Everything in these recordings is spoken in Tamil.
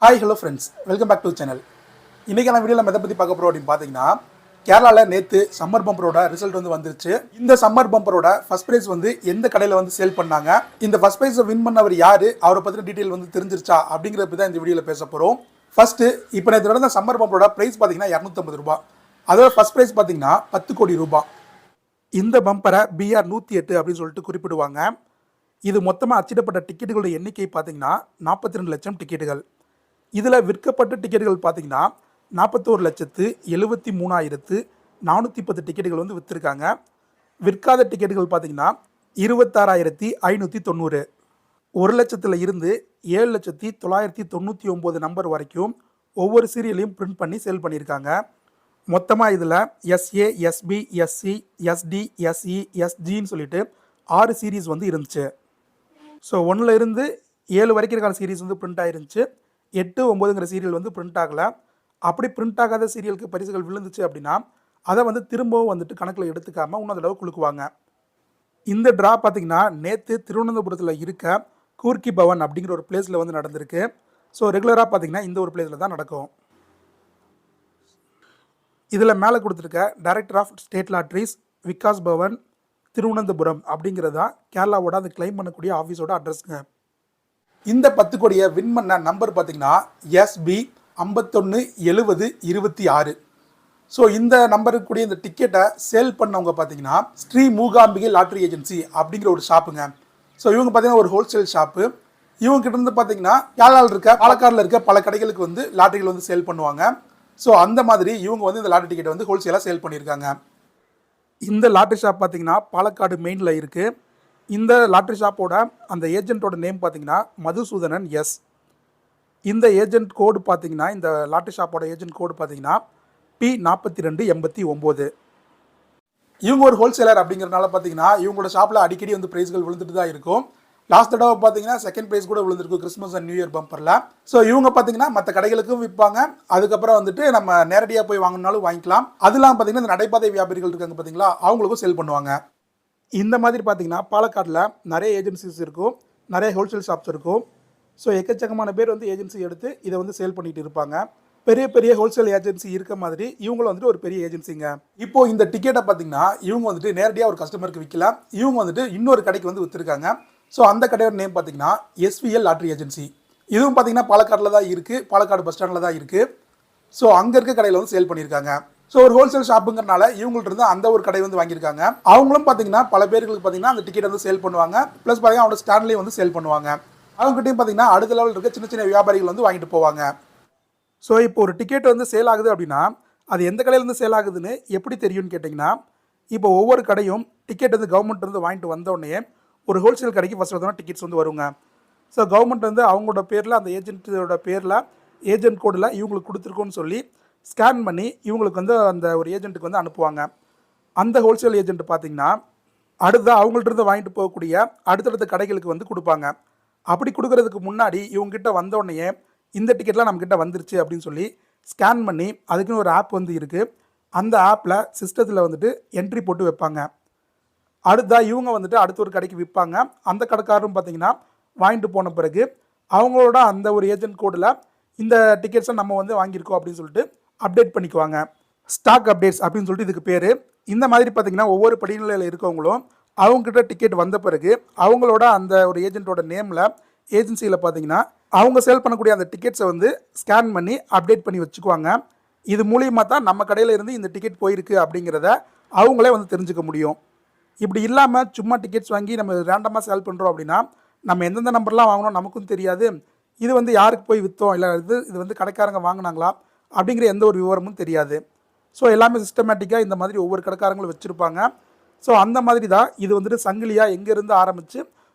Hi hello friends, welcome back to channel. இன்றைக்கான வீடியோவில் நம்ம எதை பற்றி பார்க்க போகிறோம் அப்படின்னு பார்த்தீங்கன்னா, கேரளாவில் நேற்று சம்மர் பம்பரோட ரிசல்ட் வந்துருச்சு. இந்த சம்மர் பம்பரோட ஃபர்ஸ்ட் ப்ரைஸ் எந்த கடையில் சேல் பண்ணாங்க, இந்த ஃபர்ஸ்ட் ப்ரைஸை வின் பண்ணவர் யார், அவரை பற்றின டீட்டெயில் தெரிஞ்சிருச்சா அப்படிங்கிறத பற்றி தான் இந்த வீடியோவில் பேச போகிறோம். ஃபர்ஸ்ட்டு இப்போ நேற்று நடந்த சம்மர் பம்பரோட ப்ரைஸ் பார்த்தீங்கன்னா 250 ரூபா. அதோட ஃபர்ஸ்ட் ப்ரைஸ் பார்த்தீங்கன்னா 10 கோடி ரூபாய். இந்த பம்பரை BR 108 அப்படின்னு சொல்லிட்டு குறிப்பிடுவாங்க. இது மொத்தமாக அச்சிடப்பட்ட டிக்கெட்டுகளோட எண்ணிக்கை பார்த்தீங்கன்னா 42 லட்சம் டிக்கெட்டுகள். இதில் விற்கப்பட்ட டிக்கெட்டுகள் பார்த்தீங்கன்னா 41,73,410 டிக்கெட்டுகள் விற்றுருக்காங்க. விற்காத டிக்கெட்டுகள் பார்த்தீங்கன்னா 26,590. 1 லட்சத்தில் இருந்து 7,999 நம்பர் வரைக்கும் ஒவ்வொரு சீரியலையும் பிரிண்ட் பண்ணி சேல் பண்ணியிருக்காங்க. மொத்தமாக இதில் SA, SB, SC, SD, SE, SGன்னு சொல்லிட்டு 6 சீரீஸ் இருந்துச்சு. ஸோ 1ல் இருந்து 7 வரைக்கும் இருக்கிற சீரீஸ் பிரிண்ட் ஆயிருந்துச்சு. 8, 9ங்கிற சீரியல் பிரிண்ட் ஆகலை. அப்படி பிரிண்ட் ஆகாத சீரியலுக்கு பரிசுகள் விழுந்துச்சு அப்படின்னா அதை திரும்பவும் கணக்கில் எடுத்துக்காமல் இன்னொரு தடவை குலுக்குவாங்க. இந்த ட்ரா பார்த்திங்கன்னா நேற்று திருவனந்தபுரத்தில் இருக்க கூர்க்கி பவன் அப்படிங்கிற ஒரு பிளேஸில் நடந்திருக்கு. ஸோ ரெகுலராக பார்த்திங்கன்னா இந்த ஒரு பிளேஸில் தான் நடக்கும். இதில் மேலே கொடுத்துருக்க director of state lotteries, Vikas Bhavan, Thiruvananthapuram அப்படிங்கிறதா கேரளாவோட அது கிளைம் பண்ணக்கூடிய ஆஃபீஸோட அட்ரஸ்ங்க. இந்த 10 கோடியை வின் பண்ண நம்பர் பார்த்தீங்கன்னா SB 517026. ஸோ இந்த நம்பருக்கு கூடிய இந்த டிக்கெட்டை சேல் பண்ணவங்க பார்த்தீங்கன்னா ஸ்ரீ மூகாம்பிகை லாட்ரி ஏஜென்சி அப்படிங்கிற ஒரு ஷாப்புங்க. ஸோ இவங்க பார்த்தீங்கன்னா ஒரு ஹோல்சேல் ஷாப்பு. இவங்க கிட்ட இருந்து பார்த்தீங்கன்னா கேரளாவில் இருக்க பாலக்காடில் இருக்க பல கடைகளுக்கு லாட்ரிகள் சேல் பண்ணுவாங்க. ஸோ அந்த மாதிரி இவங்க இந்த லாட்ரி டிக்கெட்டை ஹோல்சேலாக சேல் பண்ணியிருக்காங்க. இந்த லாட்ரி ஷாப் பார்த்தீங்கன்னா பாலக்காடு மெயினில் இருக்குது. இந்த லாட்ரி ஷாப்போட அந்த ஏஜென்ட்டோட நேம் பார்த்தீங்கன்னா மதுசூதனன் எஸ். இந்த ஏஜென்ட் கோடு பார்த்தீங்கன்னா இந்த லாட்ரி ஷாப்போட ஏஜென்ட் கோடு பார்த்தீங்கன்னா P4289. இவங்க ஒரு ஹோல்சேலர் அப்படிங்கிறனால பார்த்தீங்கன்னா இவங்களோட ஷாப்பில் அடிக்கடி ப்ரைஸ்கள் விழுந்துட்டு தான் இருக்கும். லாஸ்ட் தடவை பார்த்தீங்கன்னா செகண்ட் ப்ரைஸ் கூட விழுந்திருக்கும் கிறிஸ்மஸ் அண்ட் நியூ இயர் பம்பரில். ஸோ இவங்க பார்த்தீங்கன்னா மற்ற கடைகளுக்கும் விற்பாங்க. அதுக்கப்புறம் நம்ம நேரடியாக போய் வாங்கினாலும் வாங்கிக்கலாம். அதெல்லாம் பார்த்தீங்கன்னா இந்த நடைபாதை வியாபாரிகள் இருக்காங்க பார்த்தீங்களா, அவங்களுக்கும் சேல் பண்ணுவாங்க. இந்த மாதிரி பார்த்தீங்கன்னா பாலக்காடில் நிறைய ஏஜென்சிஸ் இருக்கும், நிறைய ஹோல்சேல் ஷாப்ஸ் இருக்கும். ஸோ எக்கச்சக்கமான பேர் ஏஜென்சி எடுத்து இதை சேல் பண்ணிட்டு இருப்பாங்க. பெரிய பெரிய ஹோல்சேல் ஏஜென்சி இருக்க மாதிரி இவங்களும் ஒரு பெரிய ஏஜென்சிங்க. இப்போ இந்த டிக்கெட்டை பார்த்தீங்கன்னா இவங்க நேரடியாக ஒரு கஸ்டமருக்கு விற்கலாம். இவங்க இன்னொரு கடைக்கு விற்றுருக்காங்க. ஸோ அந்த கடையோட நேம் பார்த்தீங்கன்னா SVL லாட்ரி ஏஜென்சி. இதுவும் பார்த்தீங்கன்னா பாலக்காடில் தான் இருக்குது, பாலக்காடு பஸ் ஸ்டாண்டில் தான் இருக்குது. ஸோ அங்கே இருக்க கடையில் சேல் பண்ணியிருக்காங்க. ஸோ ஒரு ஹோல்சேல் ஷாப்புங்கிறனால இவங்கள்ட்ட இருந்து அந்த ஒரு கடை வாங்கியிருக்காங்க. அவங்களும் பார்த்தீங்கன்னா பல பேர்களுக்கு பார்த்தீங்கன்னா அந்த டிக்கெட் சேல் பண்ணுவாங்க. ப்ளஸ் பார்த்தீங்கன்னா அவங்களோட ஸ்டாண்ட்லேயும் சேல் பண்ணுவாங்க. அவங்ககிட்டையும் பார்த்தீங்கன்னா அடுத்த லெவலில் இருக்க சின்ன சின்ன வியாபாரிகள் வாங்கிட்டு போவாங்க. ஸோ இப்போ ஒரு டிக்கெட் சேல் ஆகுது அப்படின்னா அது எந்த கடையிலேருந்து சேல் ஆகுதுன்னு எப்படி தெரியும்னு கேட்டிங்கன்னா, இப்போ ஒவ்வொரு கடையும் டிக்கெட் கவர்மெண்ட் வாங்கிட்டு வந்தோடனே ஒரு ஹோல்சேல் கடைக்கு ஃபஸ்ட் டிக்கெட்ஸ் வருங்க. ஸோ கவர்மெண்ட் அவங்களோட பேரில் அந்த ஏஜென்ட்டோட பேரில் ஏஜென்ட் கோடில் இவங்களுக்கு கொடுத்துருக்கோன்னு சொல்லி ஸ்கேன் பண்ணி இவங்களுக்கு அந்த ஒரு ஏஜென்ட்டுக்கு அனுப்புவாங்க. அந்த ஹோல்சேல் ஏஜென்ட் பார்த்திங்கன்னா அடுத்த அவங்கள்ட்ட வாங்கிட்டு போகக்கூடிய அடுத்தடுத்த கடைகளுக்கு கொடுப்பாங்க. அப்படி கொடுக்கறதுக்கு முன்னாடி இவங்ககிட்ட வந்தோடனே இந்த டிக்கெட்லாம் நம்மக்கிட்ட வந்துருச்சு அப்படின்னு சொல்லி ஸ்கேன் பண்ணி அதுக்குன்னு ஒரு ஆப் இருக்குது. அந்த ஆப்பில் சிஸ்டத்தில் என்ட்ரி போட்டு வைப்பாங்க. அடுத்தா இவங்க அடுத்த ஒரு கடைக்கு விற்பாங்க. அந்த கடைக்காரரும் பார்த்திங்கன்னா வாங்கிட்டு போன பிறகு அவங்களோட அந்த ஒரு ஏஜென்ட் கோடில் இந்த டிக்கெட்ஸை நம்ம வாங்கியிருக்கோம் அப்படின்னு சொல்லிட்டு அப்டேட் பண்ணிக்குவாங்க. ஸ்டாக் அப்டேட்ஸ் அப்படின்னு சொல்லிட்டு இதுக்கு பேர். இந்த மாதிரி பார்த்திங்கன்னா ஒவ்வொரு படிநிலையில் இருக்கவங்களும் அவங்ககிட்ட டிக்கெட் வந்த பிறகு அவங்களோட அந்த ஒரு ஏஜென்ட்டோட நேமில் ஏஜென்சியில் பார்த்திங்கன்னா அவங்க சேல் பண்ணக்கூடிய அந்த டிக்கெட்ஸை ஸ்கேன் பண்ணி அப்டேட் பண்ணி வச்சுக்குவாங்க. இது மூலியமாக தான் நம்ம கடையில் இருந்து இந்த டிக்கெட் போயிருக்கு அப்படிங்கிறத அவங்களே தெரிஞ்சுக்க முடியும். இப்படி இல்லாமல் சும்மா டிக்கெட்ஸ் வாங்கி நம்ம ரேண்டமாக சேல் பண்ணுறோம் அப்படின்னா நம்ம எந்தெந்த நம்பர்லாம் வாங்கணும் நமக்கும் தெரியாது. இது யாருக்கு போய் விற்றோம், இல்லை இது கடைக்காரங்க வாங்கினாங்களா அப்படிங்கிற எந்த ஒரு விவரமும் தெரியாது. ஸோ எல்லாமே சிஸ்டமேட்டிக்காக இந்த மாதிரி ஒவ்வொரு கடைக்காரங்களும் வச்சுருப்பாங்க. ஸோ அந்த மாதிரி தான் இது சங்கிலியாக எங்கேருந்து ஆரம்பித்து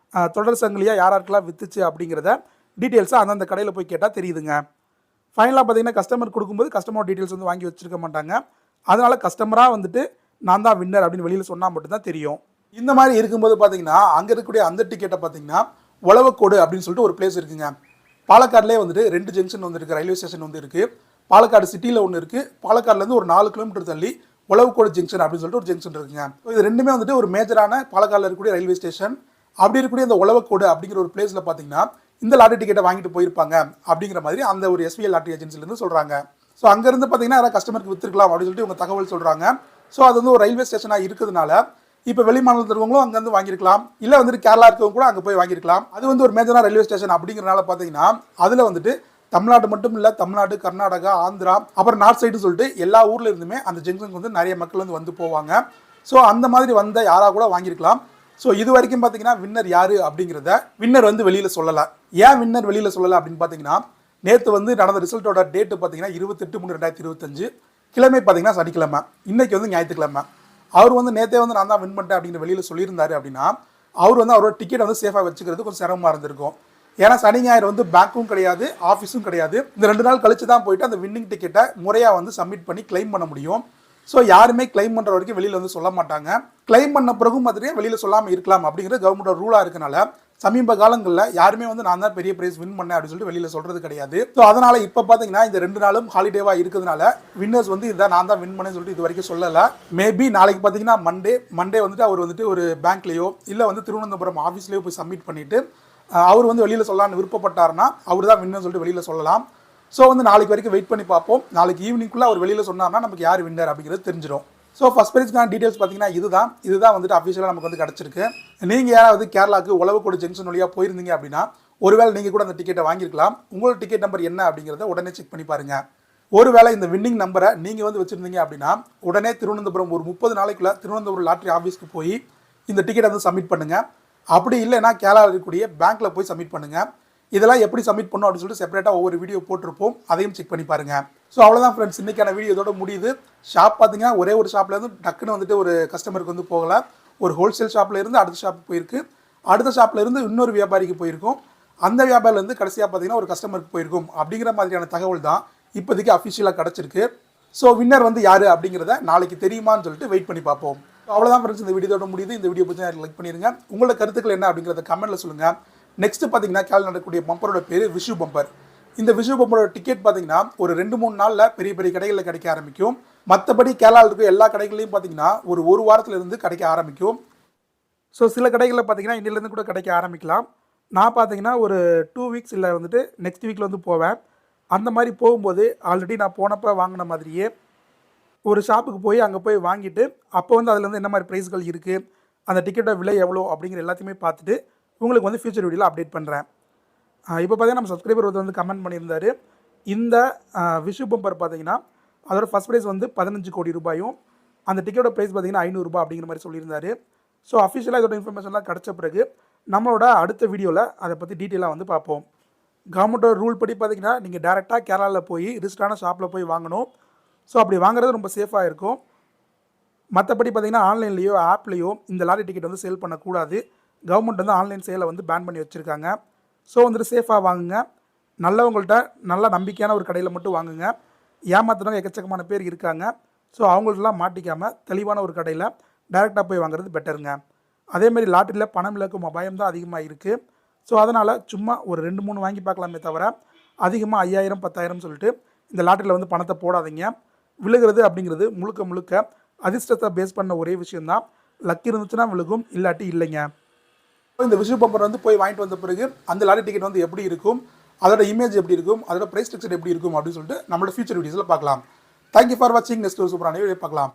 தொடர் சங்கிலியாக யாருக்கெல்லாம் விற்றுச்சு அப்படிங்கிறத டீட்டெயில்ஸாக அந்தந்த கடையில் போய் கேட்டால் தெரியுதுங்க. ஃபைனலாக பார்த்தீங்கன்னா கஸ்டமர் கொடுக்கும்போது கஸ்டமர் டீட்டெயில்ஸ் வாங்கி வச்சுருக்க மாட்டாங்க. அதனால் கஸ்டமராக நான் தான் வின்னர் அப்படின்னு வெளியில் சொன்னால் மட்டும்தான் தெரியும். இந்த மாதிரி இருக்கும்போது பார்த்தீங்கன்னா அங்கே இருக்கக்கூடிய அந்த டிக்கெட்டை பார்த்தீங்கன்னா உழவக்கோடு அப்படின்னு சொல்லிட்டு ஒரு பிளேஸ் இருக்குங்க. பாலக்காடுலேயே 2 ஜங்ஷன் இருக்குது, ரயில்வே ஸ்டேஷன் இருக்குது. பாலக்காடு சிட்டியில் ஒன்று இருக்குது. பாலக்காடுலேருந்து ஒரு 4 கிலோமீட்டர் தள்ளி உழவக்கோடு ஜங்ஷன் அப்படின்னு சொல்லிட்டு ஒரு ஜங்ஷன் இருக்குங்க. இது ரெண்டுமே ஒரு மேஜரான பாலக்காடில் இருக்கக்கூடிய ரயில்வே ஸ்டேஷன். அப்படி இருக்கக்கூடிய இந்த உழவக்கோடு அப்படிங்கிற ஒரு பிளேஸில் பார்த்தீங்கன்னா இந்த லாட்டரி டிக்கெட்டை வாங்கிட்டு போயிருப்பாங்க அப்படிங்கிற மாதிரி அந்த ஒரு எஸ்பிஐ லாட்டரி ஏஜென்சிலேருந்து சொல்கிறாங்க. ஸோ அங்கேருந்து பார்த்தீங்கன்னா யாராவது கஸ்டமருக்கு விற்றுருக்கலாம் அப்படின்னு சொல்லிட்டு இவங்க தகவல் சொல்கிறாங்க. ஸோ அது வந்து ஒரு ரயில்வே ஸ்டேஷனாக இருக்கிறதுனால இப்போ வெளி மாநிலத்தில் இருக்கவங்களும் அங்கேருந்து வாங்கியிருக்கலாம், இல்லை வந்துட்டு கேரளா இருக்கவங்க கூட அங்கே போய் வாங்கியிருக்கலாம். அது வந்து ஒரு மேஜரான ரயில்வே ஸ்டேஷன் அப்படிங்கிறனால பார்த்தீங்கன்னா அதில் வந்துட்டு தமிழ்நாடு மட்டும் இல்லை, தமிழ்நாடு, கர்நாடகா, ஆந்திரா, அப்புறம் நார்த் சைடு சொல்லிட்டு எல்லா ஊரில் இருந்துமே அந்த ஜங்ஷனுக்கு வந்து நிறைய மக்கள் வந்து போவாங்க. ஸோ அந்த மாதிரி வந்த யாராக கூட வாங்கியிருக்கலாம். ஸோ இது வரைக்கும் பார்த்தீங்கன்னா வின்னர் யார் அப்படிங்கிறத வின்னர் வந்து வெளியில் சொல்லலை. ஏன் வின்னர் வெளியில் சொல்லலை அப்படின்னு பார்த்தீங்கன்னா நேற்று வந்து நடந்த ரிசல்ட்டோட டேட்டு பார்த்தீங்கன்னா 28/3/2025, கிழமை பார்த்தீங்கன்னா சனிக்கிழமை, இன்னைக்கு வந்து ஞாயிற்றுக்கிழமை. அவர் வந்து நேற்றே வந்து நான் தான் வின் பண்ணிட்டேன் அப்படிங்கிற வெளியில் சொல்லியிருந்தாரு அப்படின்னா அவர் வந்து அவரோட டிக்கெட் வந்து சேஃபாக வச்சுக்கிறது கொஞ்சம் சிரமமாக இருந்திருக்கும். ஏன்னா சனி ஞாயிறு வந்து பேங்க்கும் கிடையாது, ஆஃபீஸும் கிடையாது. இந்த 2 நாள் கழிச்சு தான் போயிட்டு அந்த வின்னிங் டிக்கெட்டை முறையாக வந்து சப்மிட் பண்ணி கிளைம் பண்ண முடியும். ஸோ யாருமே கிளைம் பண்ணுற வரைக்கும் வெளியில் வந்து சொல்ல மாட்டாங்க. கிளைம் பண்ண பிறகும் மாதிரியே வெளியில் சொல்லாமல் இருக்கலாம் அப்படிங்கிறது கவர்மெண்டோட ரூலாக இருக்கனால சமீப காலங்களில் யாருமே வந்து நான் தான் பெரிய பிரைஸ் வின் பண்ணேன் அப்படின்னு சொல்லிட்டு வெளியில் சொல்கிறது கிடையாது. ஸோ அதனால் இப்போ பார்த்தீங்கன்னா இந்த 2 நாளும் ஹாலிடேவாக இருக்கிறதுனால வின்னர்ஸ் வந்து இதை நான் தான் வின் பண்ணேன்னு சொல்லிட்டு இது வரைக்கும் சொல்லலை. மேபி நாளைக்கு பார்த்தீங்கன்னா மண்டே வந்துட்டு அவர் வந்துட்டு ஒரு பேங்க்லேயோ இல்லை வந்து திருவனந்தபுரம் ஆஃபீஸ்லேயோ போய் சப்மிட் பண்ணிவிட்டு அவர் வந்து வெளியில் சொல்லலாம்னு விருப்பப்பட்டாருன்னா அவர் தான் வின்னர் சொல்லிட்டு வெளியில் சொல்லலாம். ஸோ வந்து நாளைக்கு வரைக்கும் வெயிட் பண்ணி பார்ப்போம். நாளைக்கு ஈவினிங்குள்ளே அவர் வெளியில் சொன்னார்னா நமக்கு யார் வின்னர் அப்படிங்கிறது தெரிஞ்சிடும். ஸோ ஃபஸ்ட் ப்ரைஸ்க்கான டீட்டெயில்ஸ் பார்த்தீங்கன்னா இதுதான் வந்துட்டு அஃபிஷியலாக நமக்கு வந்து கிடச்சிருக்கு. நீங்கள் யாராவது கேரளாவுக்கு உழவுக்கோடு ஜங்ஷன் வழியாக போயிருந்தீங்க அப்படின்னா ஒருவேளை நீங்கள் கூட அந்த டிக்கெட்டை வாங்கியிருக்கலாம். உங்களோட டிக்கெட் நம்பர் என்ன அப்படிங்கிறத உடனே செக் பண்ணி பாருங்கள். ஒருவேளை இந்த வின்னிங் நம்பரை நீங்கள் வந்து வச்சுருந்தீங்க அப்படின்னா உடனே திருவனந்தபுரம் ஒரு 30 நாளைக்குள்ளே திருவனந்தபுரம் லாட்ரி ஆஃபீஸ்க்கு போய் இந்த டிக்கெட்டை வந்து சப்மிட் பண்ணுங்கள். அப்படி இல்லைன்னா கேரளாவில் இருக்கக்கூடிய பேங்க்கில் போய் சப்மிட் பண்ணுங்கள். இதெல்லாம் எப்படி சப்மிட் பண்ணணும் அப்படின்னு சொல்லிட்டு செப்பரேட்டாக ஒவ்வொரு வீடியோ போட்டிருப்போம், அதையும் செக் பண்ணி பாருங்கள். ஸோ அவ்வளோதான் ஃப்ரெண்ட்ஸ், இன்றைக்கான வீடியோ இதோட முடியுது. ஷாப் பார்த்தீங்கன்னா ஒரே ஒரு ஷாப்லேருந்து டக்குன்னு வந்துட்டு ஒரு கஸ்டமருக்கு வந்து போகல. ஒரு ஹோல்சேல் ஷாப்பில் இருந்து அடுத்த ஷாப்புக்கு போயிருக்கு, அடுத்த ஷாப்பில் இருந்து இன்னொரு வியாபாரிக்கு போயிருக்கும், அந்த வியாபாரிலேருந்து கடைசியாக பார்த்தீங்கன்னா ஒரு கஸ்டமருக்கு போயிருக்கும். அப்படிங்கிற மாதிரியான தகவல் தான் இப்போதைக்கு அஃபிஷியலாக கிடச்சிருக்கு. ஸோ வின்னர் வந்து யார் அப்படிங்கிறத நாளைக்கு தெரியுமான்னு சொல்லிட்டு வெயிட் பண்ணி பார்ப்போம். அவ்வளோதான் ஃப்ரெண்ட்ஸ், இந்த வீடியோட முடியுது. இந்த வீடியோ பற்றி லைக் பண்ணிடுங்க. உங்களோட கருத்துக்கள் என்ன அப்படிங்கிறத கமெண்ட்டில் சொல்லுங்கள். நெக்ஸ்ட் பார்த்தீங்கன்னா கேரளா நடக்கக்கூடிய பம்பரோட பேர் விஷு பம்பர். இந்த விஷு பம்பரோட டிக்கெட் பார்த்தீங்கன்னா ஒரு 2-3 நாளில் பெரிய பெரிய கடைகளில் கிடைக்க ஆரம்பிக்கும். மற்றபடி கேரளாவில் இருக்க எல்லா கடைகளையும் பார்த்தீங்கன்னா ஒரு வாரத்திலிருந்து கிடைக்க ஆரம்பிக்கும். ஸோ சில கடைகளில் பார்த்தீங்கன்னா இன்னிலேருந்து கூட கிடைக்க ஆரம்பிக்கலாம். நான் பார்த்தீங்கன்னா ஒரு 2 வீக்ஸ் இல்லை வந்துட்டு நெக்ஸ்ட் வீக்கில் வந்து போவேன். அந்த மாதிரி போகும்போது ஆல்ரெடி நான் போனப்போ வாங்கின மாதிரியே ஒரு ஷாப்புக்கு போய் அங்கே போய் வாங்கிட்டு அப்போ வந்து அதுலேருந்து என்ன மாதிரி ப்ரைஸ்கள் இருக்குது, அந்த டிக்கெட்டோட விலை எவ்வளோ அப்படிங்கிற எல்லாத்தையுமே பார்த்துட்டு உங்களுக்கு வந்து ஃபியூச்சர் வீடியோவில் அப்டேட் பண்ணுறேன். இப்போ பார்த்தீங்கன்னா நம்ம சப்ஸ்கிரைபர் வந்து கமெண்ட் பண்ணியிருந்தார். இந்த விஷு பம்பர் பார்த்தீங்கன்னா அதோட ஃபஸ்ட் ப்ரைஸ் வந்து 15 கோடி ரூபாயும், அந்த டிக்கெட்டோட ப்ரைஸ் பார்த்தீங்கன்னா 500 ரூபாய் அப்படிங்கிற மாதிரி சொல்லியிருந்தார். ஸோ அஃபிஷியலாக இதோட இன்ஃபர்மேஷன்லாம் கிடச்ச பிறகு நம்மளோட அடுத்த வீடியோவில் அதை பற்றி டீட்டெயிலாக வந்து பார்ப்போம். கவர்மெண்ட்டோட ரூல் படி பார்த்தீங்கன்னா நீங்கள் டேரெக்டாக கேரளாவில் போய் ரிஜிஸ்டரான ஷாப்பில் போய் வாங்கணும். ஸோ அப்படி வாங்குறது ரொம்ப சேஃபாக இருக்கும். மற்றபடி பார்த்தீங்கன்னா ஆன்லைன்லேயோ ஆப்லேயோ இந்த லாரி டிக்கெட் வந்து சேல் பண்ணக்கூடாது. கவர்மெண்ட் வந்து ஆன்லைன் சேலை வந்து பேன் பண்ணி வச்சுருக்காங்க. ஸோ வந்துட்டு சேஃபாக வாங்குங்க. நல்லவங்கள்ட்ட நல்ல நம்பிக்கையான ஒரு கடையில் மட்டும் வாங்குங்க. ஏமாத்துறவங்க எக்கச்சக்கமான பேர் இருக்காங்க. ஸோ அவங்கள்ட்டலாம் மாட்டிக்காமல் தெளிவான ஒரு கடையில் டைரெக்டாக போய் வாங்குறது பெட்டருங்க. அதேமாதிரி லாட்டரியில் பணம் இழக்கும் அபாயம் தான் அதிகமாக இருக்குது. ஸோ அதனால் சும்மா ஒரு 2-3 வாங்கி பார்க்கலாமே தவிர அதிகமாக 5000 10,000 சொல்லிட்டு இந்த லாட்டரியில் வந்து பணத்தை போடாதீங்க. விழுகிறது அப்படிங்கிறது முழுக்க அதிர்ஷ்டத்தை பேஸ் பண்ண ஒரே விஷயந்தான். லக் இருந்துச்சுன்னா விழுகும், இல்லாட்டி இல்லைங்க. இந்த விஷு பம்பர் வந்து போய் வாங்கிட்டு வந்த பிறகு அந்த லாரி டிக்கெட் வந்து எப்படி இருக்கும், அதோட இமேஜ் எப்படி இருக்கும், அதோட ப்ரைஸ் ஸ்ட்ரக்சர் எப்படி இருக்கும் அப்படின்னு சொல்லிட்டு நம்மளோட ஃபியூச்சர் வீடியோஸில் பார்க்கலாம். தேங்க்யூ ஃபார் வாட்சிங். நெக்ஸ்ட் ஒரு சூப்பரான வீடியோ பார்க்கலாம்.